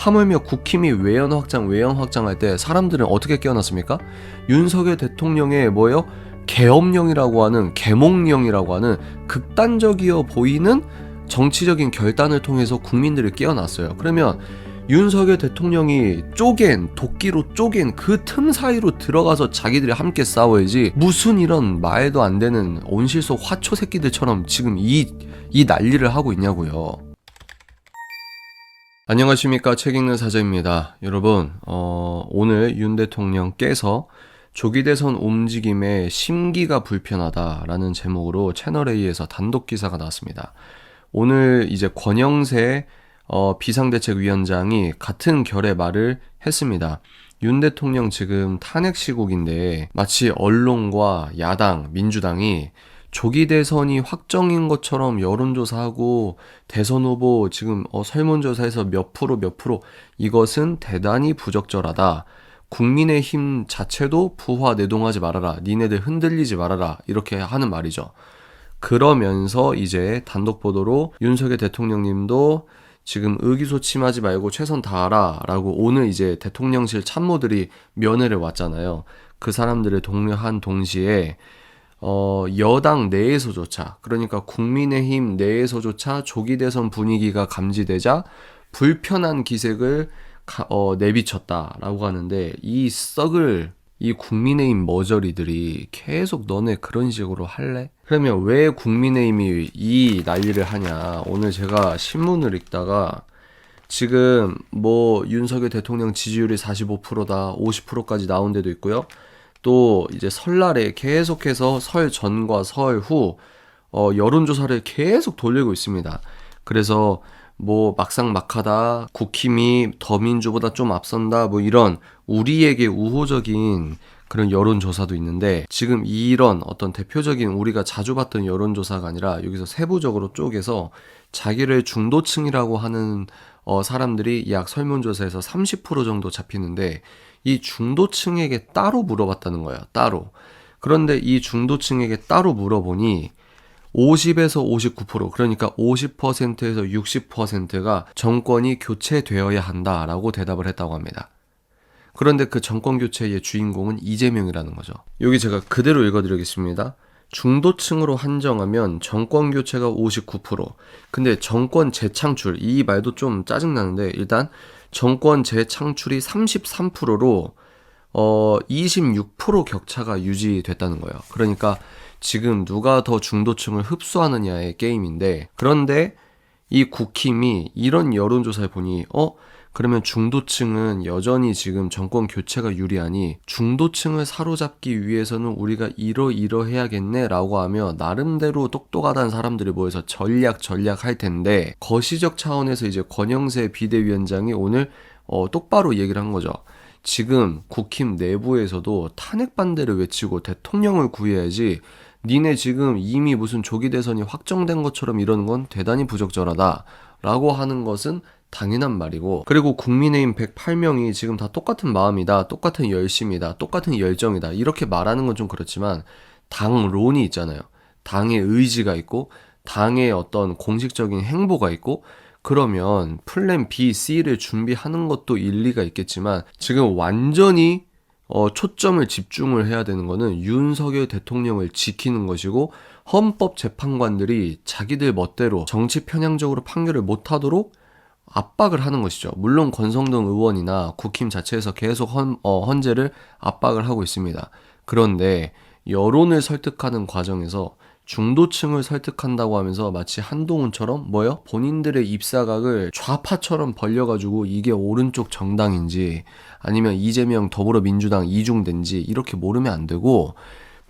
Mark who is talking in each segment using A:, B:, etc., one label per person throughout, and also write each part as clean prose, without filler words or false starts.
A: 하물며 국힘이 외연 확장할 때 사람들은 어떻게 깨어났습니까? 윤석열 대통령의 뭐예요? 계엄령이라고 하는, 계몽령이라고 하는 극단적이어 보이는 정치적인 결단을 통해서 국민들이 깨어났어요. 그러면 윤석열 대통령이 도끼로 쪼갠 그 틈 사이로 들어가서 자기들이 함께 싸워야지, 무슨 이런 말도 안 되는 온실 속 화초 새끼들처럼 지금 이 난리를 하고 있냐고요. 안녕하십니까, 책 읽는 사자입니다. 여러분, 오늘 윤 대통령께서 조기 대선 움직임에 심기가 불편하다라는 제목으로 채널A에서 단독 기사가 나왔습니다. 오늘 이제 권영세 비상대책위원장이 같은 결의 말을 했습니다. 윤 대통령 지금 탄핵 시국인데 마치 언론과 야당, 민주당이 조기 대선이 확정인 것처럼 여론조사하고 대선 후보 지금 설문조사에서 몇 프로 이것은 대단히 부적절하다. 국민의힘 자체도 부화 내동하지 말아라. 니네들 흔들리지 말아라. 이렇게 하는 말이죠. 그러면서 이제 단독 보도로 윤석열 대통령님도 지금 의기소침하지 말고 최선 다하라 라고 오늘 이제 대통령실 참모들이 면회를 왔잖아요. 그 사람들을 독려한 동시에 여당 내에서조차, 그러니까 국민의힘 내에서조차 조기 대선 분위기가 감지되자 불편한 기색을 내비쳤다라고 하는데, 이 국민의힘 머저리들이 계속 너네 그런 식으로 할래? 그러면 왜 국민의힘이 이 난리를 하냐? 오늘 제가 신문을 읽다가 지금 뭐 윤석열 대통령 지지율이 45%다, 50%까지 나온 데도 있고요. 또 이제 설날에 계속해서 설 전과 설 후 여론조사를 계속 돌리고 있습니다. 그래서 뭐 막상막하다, 국힘이 더민주보다 좀 앞선다, 뭐 이런 우리에게 우호적인 그런 여론조사도 있는데, 지금 이런 어떤 대표적인 우리가 자주 봤던 여론조사가 아니라 여기서 세부적으로 쪼개서 자기를 중도층이라고 하는 사람들이 약 설문조사에서 30% 정도 잡히는데, 이 중도층에게 따로 물어봤다는 거예요. 따로. 그런데 이 중도층에게 따로 물어보니 50에서 59%, 그러니까 50%에서 60%가 정권이 교체되어야 한다라고 대답을 했다고 합니다. 그런데 그 정권 교체의 주인공은 이재명이라는 거죠. 여기 제가 그대로 읽어드리겠습니다. 중도층으로 한정하면 정권 교체가 59%. 근데 정권 재창출, 이 말도 좀 짜증나는데, 일단 정권 재창출이 33%로 26% 격차가 유지됐다는 거예요. 그러니까 지금 누가 더 중도층을 흡수하느냐의 게임인데, 그런데 이 국힘이 이런 여론조사를 보니 그러면 중도층은 여전히 지금 정권 교체가 유리하니 중도층을 사로잡기 위해서는 우리가 이러해야겠네 라고 하며 나름대로 똑똑하다는 사람들이 모여서 전략 할 텐데, 거시적 차원에서 이제 권영세 비대위원장이 오늘 똑바로 얘기를 한 거죠. 지금 국힘 내부에서도 탄핵 반대를 외치고 대통령을 구해야지, 니네 지금 이미 무슨 조기 대선이 확정된 것처럼 이러는 건 대단히 부적절하다 라고 하는 것은 당연한 말이고, 그리고 국민의힘 108명이 지금 다 똑같은 마음이다, 똑같은 열심이다, 똑같은 열정이다 이렇게 말하는 건 좀 그렇지만, 당론이 있잖아요. 당의 의지가 있고 당의 어떤 공식적인 행보가 있고, 그러면 플랜 B, C를 준비하는 것도 일리가 있겠지만, 지금 완전히 초점을 집중을 해야 되는 거는 윤석열 대통령을 지키는 것이고, 헌법재판관들이 자기들 멋대로 정치 편향적으로 판결을 못하도록 압박을 하는 것이죠. 물론 권성동 의원이나 국힘 자체에서 계속 헌재를 압박을 하고 있습니다. 그런데 여론을 설득하는 과정에서 중도층을 설득한다고 하면서 마치 한동훈처럼 본인들의 입사각을 좌파처럼 벌려가지고 이게 오른쪽 정당인지 아니면 이재명 더불어민주당 이중된지 이렇게 모르면 안 되고,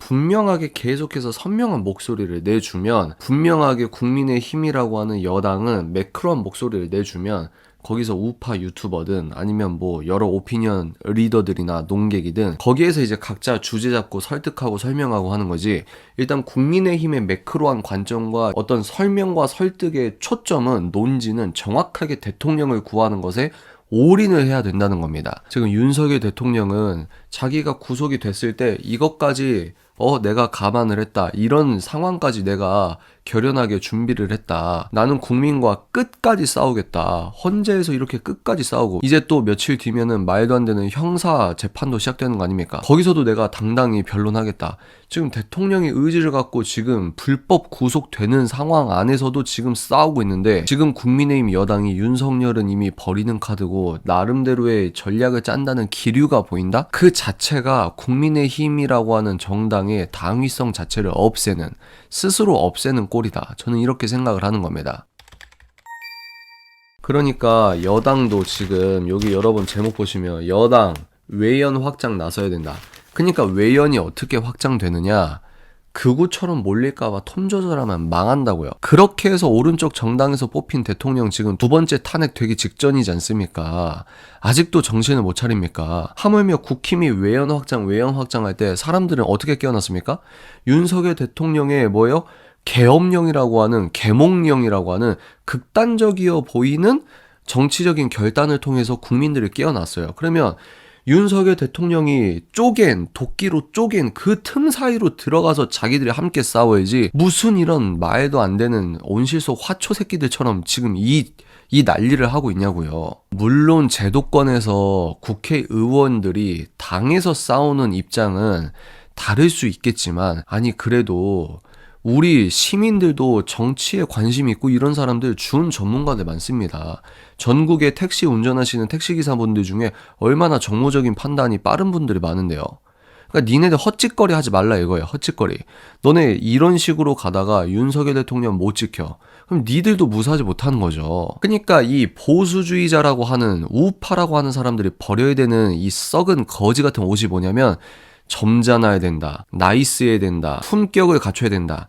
A: 분명하게 계속해서 선명한 목소리를 내주면, 분명하게 국민의힘이라고 하는 여당은 매크로한 목소리를 내주면 거기서 우파 유튜버든 아니면 뭐 여러 오피니언 리더들이나 농객이든 거기에서 이제 각자 주제 잡고 설득하고 설명하고 하는 거지, 일단 국민의힘의 매크로한 관점과 어떤 설명과 설득의 초점은, 논지는 정확하게 대통령을 구하는 것에 올인을 해야 된다는 겁니다. 지금 윤석열 대통령은 자기가 구속이 됐을 때 이것까지 내가 감안을 했다. 이런 상황까지 내가 결연하게 준비를 했다. 나는 국민과 끝까지 싸우겠다. 헌재에서 이렇게 끝까지 싸우고 이제 또 며칠 뒤면은 말도 안 되는 형사 재판도 시작되는 거 아닙니까? 거기서도 내가 당당히 변론하겠다. 지금 대통령이 의지를 갖고 지금 불법 구속되는 상황 안에서도 지금 싸우고 있는데 지금 국민의힘 여당이 윤석열은 이미 버리는 카드고 나름대로의 전략을 짠다는 기류가 보인다? 그 자체가 국민의힘이라고 하는 정당의 당위성 자체를 스스로 없애는 꼴이다. 저는 이렇게 생각을 하는 겁니다. 그러니까 여당도 지금 여기 여러분 제목 보시면 여당 외연 확장 나서야 된다. 그러니까 외연이 어떻게 확장되느냐? 극우처럼 몰릴까봐 톤 조절하면 망한다고요. 그렇게 해서 오른쪽 정당에서 뽑힌 대통령 지금 두 번째 탄핵 되기 직전이지 않습니까? 아직도 정신을 못 차립니까? 하물며 국힘이 외연 확장할 때 사람들은 어떻게 깨어났습니까? 윤석열 대통령의 계엄령이라고 하는 개몽령이라고 하는 극단적이어 보이는 정치적인 결단을 통해서 국민들이 깨어났어요. 그러면 윤석열 대통령이 도끼로 쪼갠 그 틈 사이로 들어가서 자기들이 함께 싸워야지 무슨 이런 말도 안 되는 온실속 화초 새끼들처럼 지금 이 난리를 하고 있냐고요. 물론 제도권에서 국회의원들이 당에서 싸우는 입장은 다를 수 있겠지만 그래도 우리 시민들도 정치에 관심이 있고 이런 사람들 준 전문가들 많습니다. 전국에 택시 운전하시는 택시기사분들 중에 얼마나 정무적인 판단이 빠른 분들이 많은데요. 그러니까 니네들 헛짓거리 하지 말라 이거예요. 헛짓거리. 너네 이런 식으로 가다가 윤석열 대통령 못 지켜. 그럼 니들도 무사하지 못하는 거죠. 그러니까 이 보수주의자라고 하는 우파라고 하는 사람들이 버려야 되는 이 썩은 거지 같은 옷이 뭐냐면 점잖아야 된다. 나이스해야 된다. 품격을 갖춰야 된다.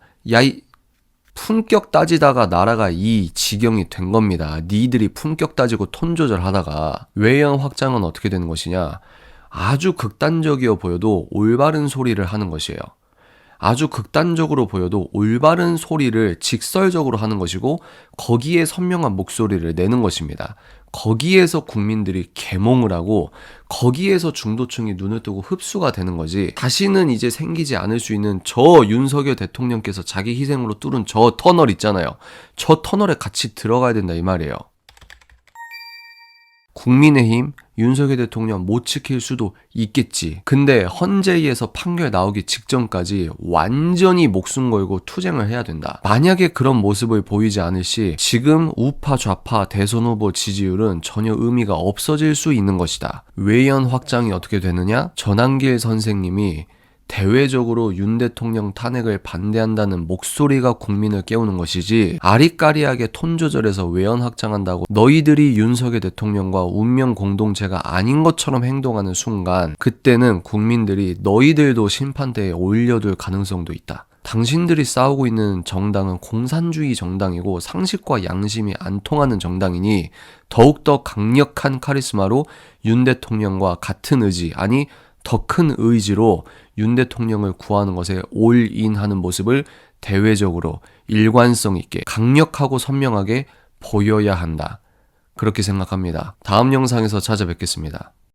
A: 품격 따지다가 나라가 이 지경이 된 겁니다. 니들이 품격 따지고 톤 조절하다가 외연 확장은 어떻게 되는 것이냐? 아주 극단적이어 보여도 올바른 소리를 하는 것이에요. 아주 극단적으로 보여도 올바른 소리를 직설적으로 하는 것이고 거기에 선명한 목소리를 내는 것입니다. 거기에서 국민들이 계몽을 하고 거기에서 중도층이 눈을 뜨고 흡수가 되는 거지. 다시는 이제 생기지 않을 수 있는 저 윤석열 대통령께서 자기 희생으로 뚫은 저 터널 있잖아요. 저 터널에 같이 들어가야 된다 이 말이에요. 국민의힘 윤석열 대통령 못 지킬 수도 있겠지. 근데 헌재에서 판결 나오기 직전까지 완전히 목숨 걸고 투쟁을 해야 된다. 만약에 그런 모습을 보이지 않을 시 지금 우파 좌파 대선 후보 지지율은 전혀 의미가 없어질 수 있는 것이다. 외연 확장이 어떻게 되느냐? 전한길 선생님이 대외적으로 윤 대통령 탄핵을 반대한다는 목소리가 국민을 깨우는 것이지 아리까리하게 톤 조절해서 외연 확장한다고 너희들이 윤석열 대통령과 운명 공동체가 아닌 것처럼 행동하는 순간 그때는 국민들이 너희들도 심판대에 올려둘 가능성도 있다. 당신들이 싸우고 있는 정당은 공산주의 정당이고 상식과 양심이 안 통하는 정당이니 더욱더 강력한 카리스마로 윤 대통령과 같은 의지 더 큰 의지로 윤 대통령을 구하는 것에 올인하는 모습을 대외적으로 일관성 있게 강력하고 선명하게 보여야 한다. 그렇게 생각합니다. 다음 영상에서 찾아뵙겠습니다.